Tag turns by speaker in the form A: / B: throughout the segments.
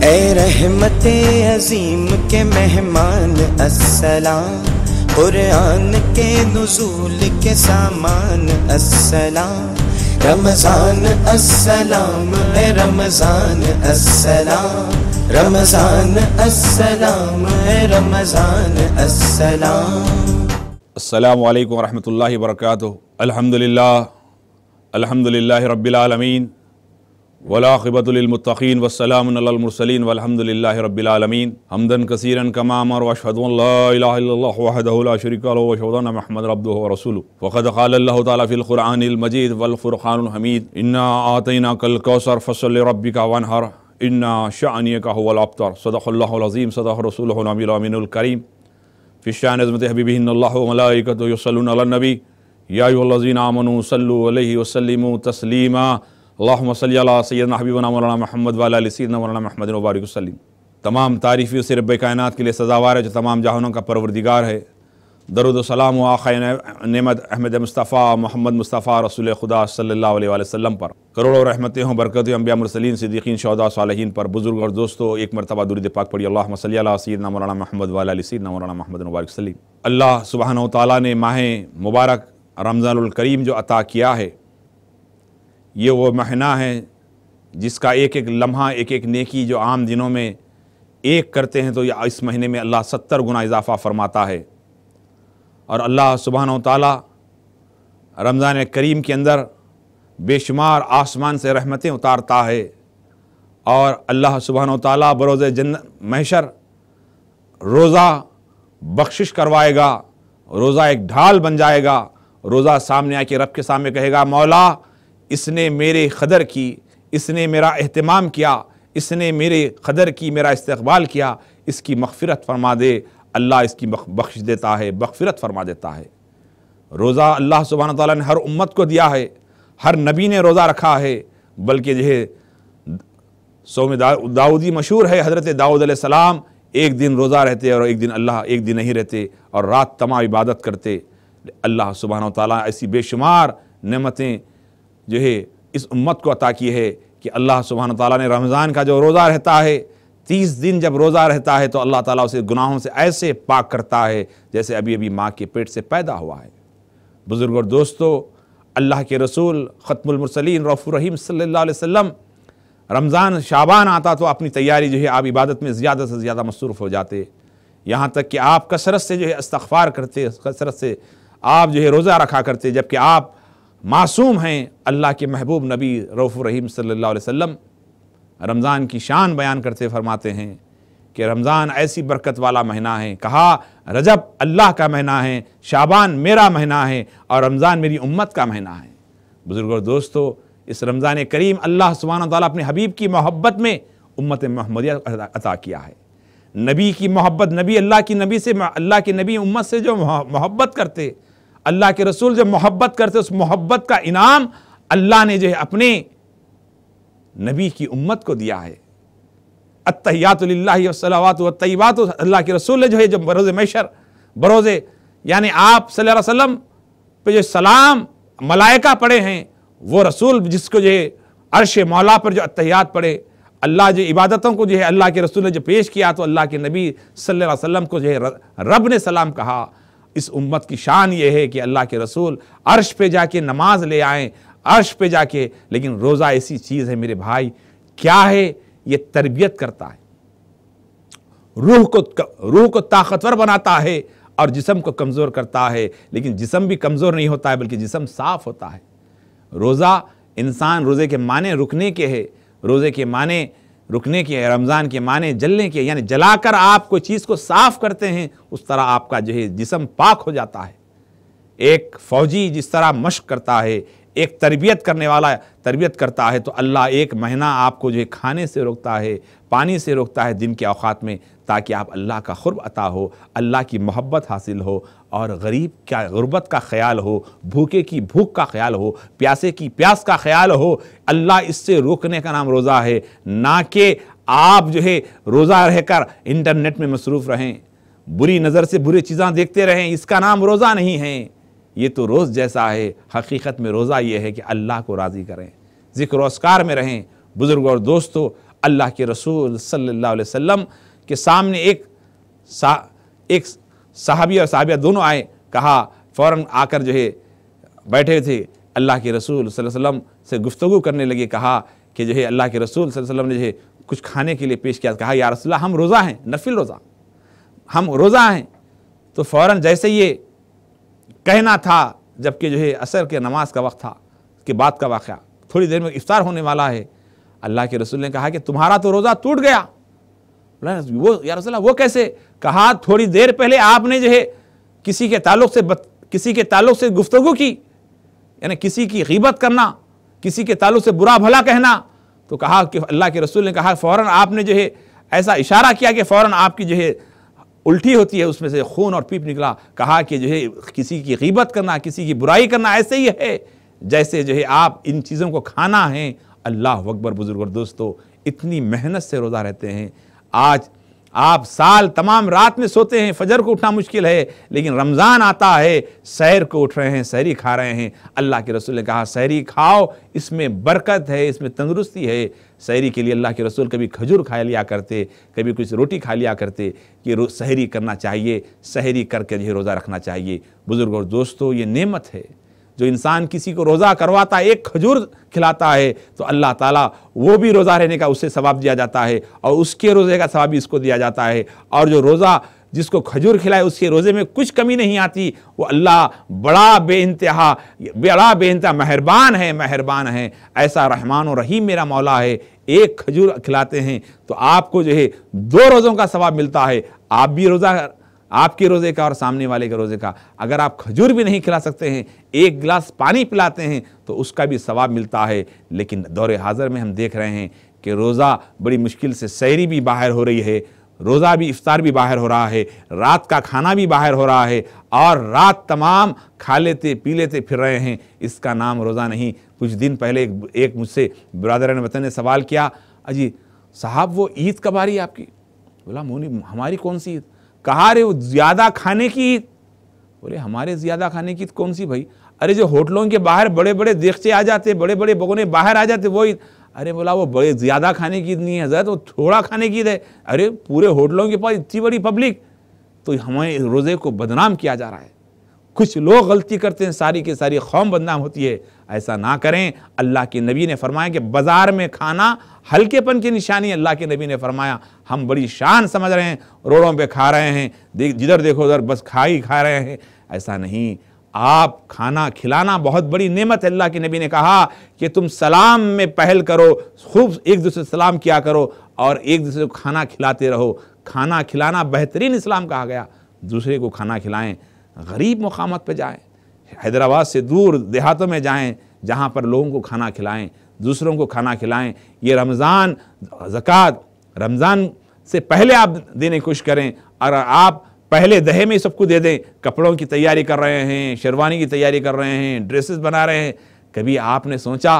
A: ए रहमते अजीम के मेहमान अस्सलाम, कुरान के नुज़ूल के सामान अस्सलाम। रमज़ान अस्सलाम है रमज़ान अस्सलाम, रमज़ान अस्सलाम है रमज़ान अस्सलाम।
B: अस्सलामु अलैकुम वरहमतुल्लाहि वबरकातुहू। अल्हम्दुलिल्लाह अल्हम्दुलिल्लाहि रब्बिल आलमीन वलाक़िबतु लिलमुत्तक़ीन वस्सलामुन अलल मुरसलीन वल्हम्दुलिल्लाहि रब्बिल आलमीन। हम्दन कसीरन कमा अमर व अशहदु अन ला इलाहा इल्लल्लाह वहदहु ला शरीका लहु व अशहदु अन्ना मुहम्मदन अब्दुहु व रसूलुहु। फ़क़द क़ाला अल्लाहु तआला फ़िल क़ुरआनिल मजीद वल फ़ुरक़ानिल हमीद, इन्ना आतैनाकल कौसर फ़सल्लि लिरब्बिका वन्हर, इन्ना शअनियका हुवल अब्तर। सदक़ल्लाहुल अज़ीम, सदक़ रसूलुहुल नबियुल अमीनुल करीम। फ़िश्शान अज़मति हबीबिही इन्नल्लाह व मलाइकतुहु युसल्लूना अलन नबी या अय्युहल्लज़ीना आमनू सल्लु अलैहि व सल्लिमू तस्लीमा। अल्लाहुम्मा सल्लि अला सय्यिदना हबीबना मौलाना मुहम्मद व अला आलि सय्यिदना मौलाना मुहम्मदिन व बारिक वसल्लिम। तमाम तारीफ़ी उस रब्बे कायनात के लिए सज़ावार है जो तमाम जहानों का परवरदिगार है। दरूद व सलाम व आक़ाए नेमत अहमद मुस्तफ़ा मोहम्मद मुस्तफ़ा रसूल खुदा सल्लल्लाहु अलैहि वसल्लम पर करोड़ों रहमतें हों, बरकतें अंबिया मुरसलीन सिद्दीक़ीन शुहदा सालिहीन पर। बुज़ुर्ग और दोस्तों, एक मरतबा दुरूद पाक पढ़िए, अल्लाहुम्मा सल्लि अला सय्यिदना मौलाना मुहम्मद व अला आलि सय्यिदना मौलाना मुहम्मदिन व बारिक वसल्लिम। अल्लाह सुब्हानहु व तआला ने माह मुबारक रमज़ानुल करीम जो अता किया है, ये वो महीना है जिसका एक एक लम्हा, एक एक नेकी जो आम दिनों में एक करते हैं तो इस महीने में अल्लाह 70 गुना इजाफ़ा फरमाता है। और अल्लाह सुब्हानहु व तआला रमज़ान करीम के अंदर बेशुमार आसमान से रहमतें उतारता है। और अल्लाह सुब्हानहु व तआला बरोज़े जन्नत महशर रोज़ा बख्शिश करवाएगा, रोज़ा एक ढाल बन जाएगा। रोज़ा सामने आके रब के सामने कहेगा, मौला इसने मेरे क़दर की, इसने मेरा एहतमाम किया, इसने मेरे क़दर की, मेरा इस्तक़बाल किया, इसकी मग़फ़िरत फरमा दे। अल्लाह इसकी बख्श देता है, मग़फ़िरत फरमा देता है। रोज़ा अल्लाह सुब्हानहु व तआला ने हर उम्मत को दिया है, हर नबी ने रोज़ा रखा है। बल्कि जो है सौम दाऊदी मशहूर है, हज़रत दाऊद अलैहिस्सलाम एक दिन रोज़ा रहते और एक दिन नहीं रहते और रात तमाम इबादत करते। अल्लाह सुब्हानहु व तआला ऐसी बेशुमार नेमतें जो है इस उम्मत को अता की है कि अल्लाह सुब्हानहु व तआला ने रमज़ान का जो रोज़ा रहता है, 30 दिन जब रोज़ा रहता है तो अल्लाह ताला उसे गुनाहों से ऐसे पाक करता है जैसे अभी अभी माँ के पेट से पैदा हुआ है। बुज़ुर्ग और दोस्तों, अल्लाह के रसूल ख़त्मुल मुरसलीन रऊफ़ुर रहीम सल्लल्लाहु अलैहि वसल्लम रमज़ान शाबान आता तो अपनी तैयारी जो है आप इबादत में ज़्यादा से ज़्यादा मसरूफ़ हो जाते। यहाँ तक कि आप कसरत से जो है इस्तग़फ़ार करते, कसरत से आप जो है रोज़ा रखा करते, जबकि आप मासूम हैं। अल्लाह के महबूब नबी रऊफ़ुर रहीम सल्लल्लाहु अलैहि वसल्लम रमज़ान की शान बयान करते फरमाते हैं कि रमज़ान ऐसी बरकत वाला महीना है। कहा, रजब अल्लाह का महीना है, शाबान मेरा महीना है और रमज़ान मेरी उम्मत का महीना है। बुज़ुर्ग और दोस्तों, इस रमज़ान करीम अल्लाह सुब्हानहु व तआला अपने हबीब की मोहब्बत में उम्मत मुहम्मदिया अता किया है। नबी की मोहब्बत, नबी अल्लाह की नबी से, अल्लाह की नबी उम्मत से जो मोहब्बत करते, अल्लाह के रसूल जब मोहब्बत करते, उस मोहब्बत का इनाम अल्लाह ने जो है अपने नबी की उम्मत को दिया है। अत्तहियातु लिल्लाहि वस्सलावातु वत्तय्यिबातु, अल्लाह के रसूल ने जो है जब बरोज़े महशर, बरोज़े यानी आप सल्लल्लाहु अलैहि वसल्लम पे जो सलाम मलाइका पढ़े हैं, वो रसूल जिसको जो है अर्श मौला पर जो अत्तहियात पढ़े, अल्लाह जो इबादतों को जो है अल्लाह के रसूल ने जो पेश किया तो अल्लाह के नबी सल्लल्लाहु अलैहि वसल्लम को जो है रब ने सलाम कहा। इस उम्मत की शान ये है कि अल्लाह के रसूल अर्श पे जाके नमाज ले आएँ, अर्श पे जाके। लेकिन रोज़ा ऐसी चीज़ है मेरे भाई, क्या है ये? तरबियत करता है, रूह को ताकतवर बनाता है और जिस्म को कमज़ोर करता है। लेकिन जिस्म भी कमज़ोर नहीं होता है, बल्कि जिस्म साफ़ होता है। रोज़ा इंसान, रोज़े के माने रुकने के है, रोज़े के माने रुकने के है, रमज़ान के माने जलने के, यानी जलाकर आप कोई चीज़ को साफ़ करते हैं, उस तरह आपका जो है जिस्म पाक हो जाता है। एक फ़ौजी जिस तरह मश्क करता है, एक तरबियत करने वाला तरबियत करता है, तो अल्लाह एक महीना आपको जो है खाने से रोकता है, पानी से रोकता है दिन के औक़ात में, ताकि आप अल्लाह का क़ुर्ब अता हो, अल्लाह की मोहब्बत हासिल हो और गरीब का गुर्बत का ख्याल हो, भूखे की भूख का ख्याल हो, प्यासे की प्यास का ख्याल हो। अल्लाह इससे रोकने का नाम रोज़ा है, ना कि आप जो है रोज़ा रहकर इंटरनेट में मसरूफ़ रहें, बुरी नज़र से बुरी चीज़ें देखते रहें। इसका नाम रोज़ा नहीं है, ये तो रोज़ जैसा है। हकीकत में रोज़ा ये है कि अल्लाह को राज़ी करें, ज़िक्र और अस्कार में रहें। बुज़ुर्ग और दोस्तों, अल्लाह के रसूल सल्लल्लाहु अलैहि वसल्लम के सामने एक सहाबी और साहबिया दोनों आए, कहा फ़ौरन आकर जो है बैठे थे, अल्लाह के रसूल सल्लल्लाहु अलैहि वसल्लम से गुफ्तगू करने लगे। कहा कि जो है अल्लाह के रसूल सल्लल्लाहु अलैहि वसल्लम ने जो है कुछ खाने के लिए पेश किया। कहा या रसूलल्लाह हम रोज़ा हैं, नफिल रोज़ा, हम रोज़ा हैं। तो फ़ौरन जैसे ये कहना था, जबकि जो है असर के नमाज का वक्त था, के बाद का वाक़या, थोड़ी देर में इफ्तार होने वाला है, अल्लाह के रसूल ने कहा कि तुम्हारा तो रोज़ा टूट गया। वो या रसूलल्लाह वो कैसे? कहा थोड़ी देर पहले आपने जो है किसी के ताल्लुक़ से गुफ्तगू की, यानी किसी की ग़ीबत करना, किसी के ताल्लुक़ से बुरा भला कहना। तो कहा कि अल्लाह के रसूल ने कहा फ़ौरन आपने जो है ऐसा इशारा किया कि फ़ौरन आपकी जो है उल्टी होती है, उसमें से खून और पीप निकला। कहा कि जो है किसी की ग़ीबत करना, किसी की बुराई करना ऐसे ही है जैसे जो है आप इन चीज़ों को खाना है। अल्लाह अकबर। बुजुर्ग और दोस्तों, इतनी मेहनत से रोज़ा रहते हैं। आज आप साल तमाम रात में सोते हैं, फजर को उठना मुश्किल है, लेकिन रमज़ान आता है, सहर को उठ रहे हैं, सहरी खा रहे हैं। अल्लाह के रसूल ने कहा सहरी खाओ, इसमें बरकत है, इसमें तंदुरुस्ती है। सहरी के लिए अल्लाह के रसूल कभी खजूर खा लिया करते, कभी कुछ रोटी खा लिया करते कि सहरी करना चाहिए, सहरी करके जो रोज़ा रखना चाहिए। बुजुर्ग और दोस्तों, ये नेमत है। जो इंसान किसी को रोज़ा करवाता है, एक खजूर खिलाता है, तो अल्लाह ताला वो भी रोज़ा रहने का उससे सवाब दिया जाता है और उसके रोज़े का सवाब भी इसको दिया जाता है। और जो रोज़ा जिसको खजूर खिलाए उसके रोज़े में कुछ कमी नहीं आती, वो अल्लाह बड़ा बेइंतहा मेहरबान है। ऐसा रहमान और रहीम मेरा मौला है। एक खजूर खिलाते हैं तो आपको जो है 2 रोज़ों का सवाब मिलता है। आप भी रोज़ा, आपके रोज़े का और सामने वाले के रोज़े का। अगर आप खजूर भी नहीं खिला सकते हैं, 1 गिलास पानी पिलाते हैं तो उसका भी सवाब मिलता है। लेकिन दौरे हाज़िर में हम देख रहे हैं कि रोज़ा बड़ी मुश्किल से, सहरी भी बाहर हो रही है, रोज़ा भी, इफ्तार भी बाहर हो रहा है, रात का खाना भी बाहर हो रहा है और रात तमाम खा लेते पी लेते फिर रहे हैं। इसका नाम रोज़ा नहीं। कुछ दिन पहले एक मुझसे बिरादरान वतन ने सवाल किया, अजी साहब वो ईद कब आ रही है आपकी? बोला मोनी हमारी कौन सी ईद? कहा रे वो ज़्यादा खाने की ईद। बोले हमारे ज़्यादा खाने की ईद कौन सी भाई? अरे जो होटलों के बाहर बड़े बड़े देगचे आ जाते, बड़े बड़े बगोने बाहर आ जाते, वो ईद। अरे बोला वो बड़े ज़्यादा खाने की ईद नहीं है हज़रत, वो थोड़ा खाने की ईद है। अरे पूरे होटलों के पास इतनी बड़ी पब्लिक, तो हमें रोज़े को बदनाम किया जा रहा है। कुछ लोग गलती करते हैं, सारी की सारी कौम बदनाम होती है। ऐसा ना करें। अल्लाह के नबी ने फरमाया कि बाज़ार में खाना हल्केपन की निशानी। अल्लाह के नबी ने फरमाया हम बड़ी शान समझ रहे हैं, रोडों पे खा रहे हैं, जिधर देखो उधर बस खा रहे हैं। ऐसा नहीं। आप खाना खिलाना बहुत बड़ी नेमत है। अल्लाह के नबी ने कहा कि तुम सलाम में पहल करो, खूब एक दूसरे से सलाम किया करो और एक दूसरे को खाना खिलाते रहो। खाना खिलाना बेहतरीन इस्लाम कहा गया। दूसरे को खाना खिलाएं, गरीब मकामात पे जाएं, हैदराबाद से दूर देहातों में जाएं, जहाँ पर लोगों को खाना खिलाएं, दूसरों को खाना खिलाएं। ये रमज़ान, ज़कात रमज़ान से पहले आप देने की कोशिश करें। और आप पहले दहे में सबको दे दें। कपड़ों की तैयारी कर रहे हैं, शेरवानी की तैयारी कर रहे हैं, ड्रेसेस बना रहे हैं। कभी आपने सोचा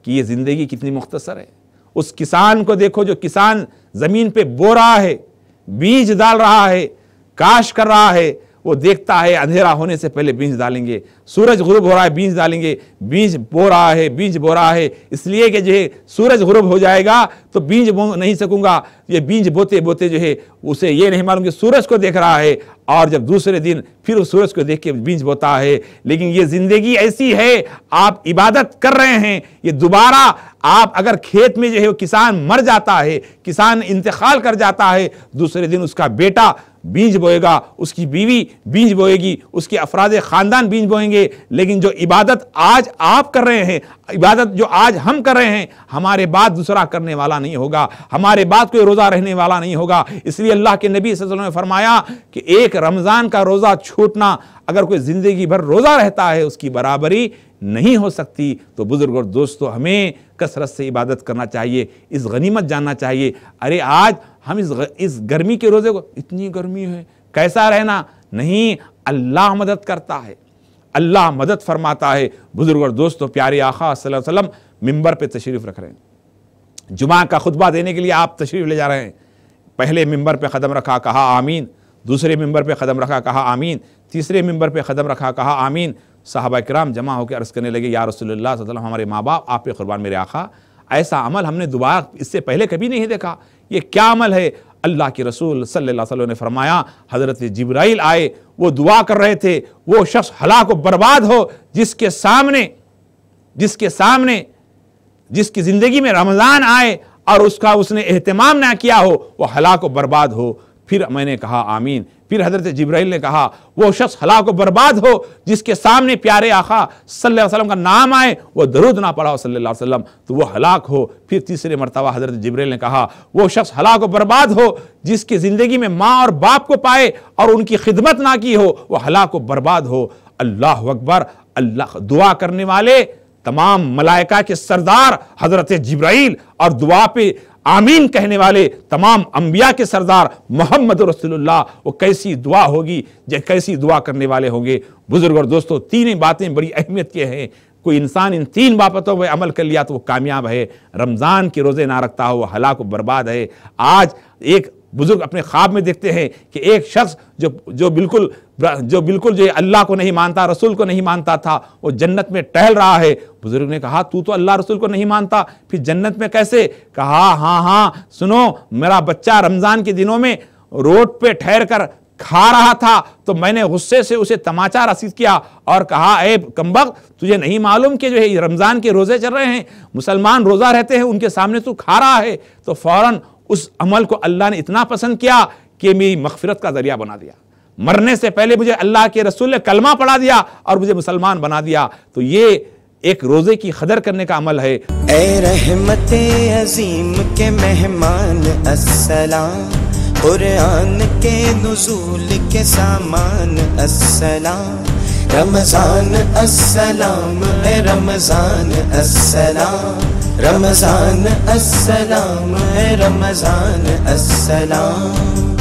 B: कि ये ज़िंदगी कितनी मुख्तसर है? उस किसान को देखो जो किसान ज़मीन पे बो रहा है, बीज डाल रहा है, काश कर रहा है। वो देखता है अंधेरा होने से पहले बीज डालेंगे, सूरज गुरूब हो रहा है बीज डालेंगे, बीज बो रहा है इसलिए कि जो है सूरज गुरूब हो जाएगा तो बीज बो नहीं सकूंगा। ये बीज बोते बोते जो है उसे ये नहीं मालूम कि सूरज को देख रहा है, और जब दूसरे दिन फिर उस सूरज को देख के बीज बोता है। लेकिन ये जिंदगी ऐसी है, आप इबादत कर रहे हैं, ये दोबारा आप अगर खेत में जो है किसान मर जाता है, किसान इंतकाल कर जाता है, दूसरे दिन उसका बेटा बीज बोएगा, उसकी बीवी बीज बोएगी, उसके अफराद ख़ानदान बीज बोएंगे। लेकिन जो इबादत आज आप कर रहे हैं, इबादत जो आज हम कर रहे हैं, हमारे बाद दूसरा करने वाला नहीं होगा, हमारे बाद कोई रोज़ा रहने वाला नहीं होगा। इसलिए अल्लाह के नबी सल्लल्लाहु अलैहि वसल्लम ने फरमाया कि एक रमज़ान का रोज़ा छूटना, अगर कोई ज़िंदगी भर रोज़ा रहता है उसकी बराबरी नहीं हो सकती। तो बुजुर्ग और दोस्तों, हमें कसरत से इबादत करना चाहिए, इस गनीमत जानना चाहिए। अरे आज हम इस गर्मी के रोज़े को, इतनी गर्मी है कैसा रहना, नहीं, अल्लाह मदद करता है, अल्लाह मदद फरमाता है। बुजुर्ग और दोस्तों, प्यारे आका सल्लल्लाहु अलैहि वसल्लम मिंबर पे तशरीफ़ रख रहे हैं, जुमा का खुतबा देने के लिए आप तशरीफ़ ले जा रहे हैं। पहले मिंबर पे कदम रखा, कहा आमीन, दूसरे मिंबर पे कदम रखा, कहा आमीन, तीसरे मिंबर पे कदम रखा, कहा आमीन। सहाबा किराम जमा होकर अर्ज़ करने लगे, या रसूलुल्लाह सल्लल्लाहु अलैहि वसल्लम, हमारे माँ बाप आप पे कुर्बान मेरे आका, ऐसा अमल हमने दुआ इससे पहले कभी नहीं देखा। ये क्या अमल है? अल्लाह के रसूल सल्लल्लाहु अलैहि वसल्लम ने फरमाया, हज़रत जिब्राइल आए, वो दुआ कर रहे थे, वो शख्स हलाक व बर्बाद हो जिसके सामने जिसकी ज़िंदगी में रमज़ान आए और उसने एहतमाम ना किया हो, वो हलाक व बर्बाद हो। फिर मैंने कहा आमीन। फिर हज़रत जिब्राइल ने कहा, वो शख्स हलाक व बर्बाद हो जिसके सामने प्यारे आका सल्लल्लाहु अलैहि वसल्लम का नाम आए, वो दरूद ना पढ़ा हो सल्लल्लाहु अलैहि वसल्लम, तो वो हलाक हो। फिर तीसरे मरतबा हज़रत जिब्राइल ने कहा, वो शख्स हलाक व बर्बाद हो जिसकी ज़िंदगी में माँ और बाप को पाए और उनकी खिदमत ना की हो, वो हलाक व बर्बाद हो। अल्लाह अकबर। अल्लाह दुआ करने वाले तमाम मलाइका के सरदार हज़रत जिब्राइल और दुआ पे आमीन कहने वाले तमाम अंबिया के सरदार मोहम्मद रसूलुल्लाह, वो कैसी दुआ होगी, कैसी दुआ करने वाले होंगे। बुजुर्ग और दोस्तों, तीन ही बातें बड़ी अहमियत की हैं। कोई इंसान इन तीन बातों पर अमल कर लिया तो वो कामयाब है। रमज़ान के रोज़े ना रखता हो वो हलाक व बर्बाद है। आज एक बुजुर्ग अपने ख्वाब में देखते हैं कि एक शख्स जो बिल्कुल जो अल्लाह को नहीं मानता, रसूल को नहीं मानता था, वो जन्नत में टहल रहा है। बुजुर्ग ने कहा, तू तो अल्लाह रसूल को नहीं मानता, फिर जन्नत में कैसे? कहा, हाँ, सुनो, मेरा बच्चा रमज़ान के दिनों में रोड पे ठहर कर खा रहा था, तो मैंने गुस्से से उसे तमाचा रसीद किया और कहा, ए कमबख्त, तुझे नहीं मालूम कि जो है रमज़ान के रोज़े चल रहे हैं, मुसलमान रोज़ा रहते हैं, उनके सामने तू खा रहा है। तो फ़ौरन उस अमल को अल्लाह ने इतना पसंद किया कि मेरी मग़फ़िरत का ज़रिया बना दिया। मरने से पहले मुझे अल्लाह के रसूल ने कलमा पढ़ा दिया और मुझे मुसलमान बना दिया। तो ये एक रोज़े की कदर करने का अमल है।
A: ए रहमते अजीम के मेहमान अस्सलाम, कुरान के नुज़ूल के सामान अस्सलाम, रमज़ान अस्सलाम, ए रमज़ान अस्सलाम, रमज़ान अस्सलाम, ए रमज़ान अस्सलाम।